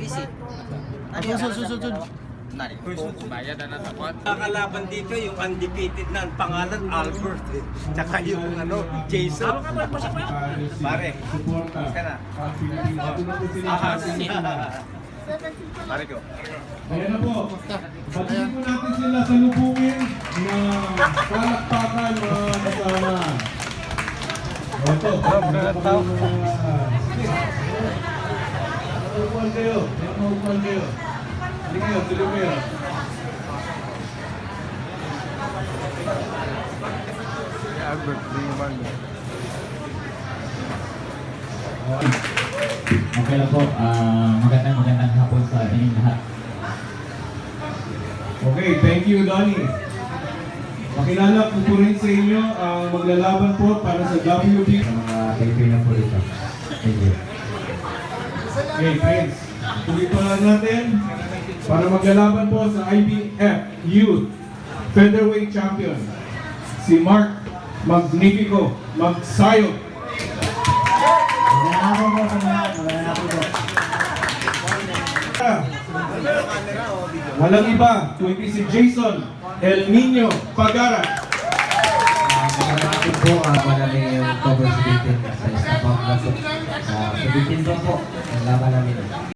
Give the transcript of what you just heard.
Busy. Susud. Nani? Bayad na sa kwan. Nakalaban dito yung undefeated na ang pangalan Albert. Tsaka yung Jason. Pare, ka na. Ahas. Pare ko. Ayan na po. Pagkain po natin sila sa lubungin na palakpakan mga kasama. Ito. Maupuan kayo. Maupuan kayo. Hindi kayo. Tuloy kayo. Albert, Ringman. Okay lang po, magandang hapon sa inyong lahat. Okay, thank you, Donnie. Pakilala ko po rin sa inyo ang maglalaban po para sa WB. Sa mga kaibigan po dito. Thank you. Okay, friends. Tuloy pa lang natin para maglalaban po sa IBF Youth Featherweight Champion, si Mark Magnifico Magsayo. Walang iba, kundi si Jason El Nino Pagara. Magandang po, marami yung cover sa bitin sa isa pang gasot. Sa bitin po ang laban namin.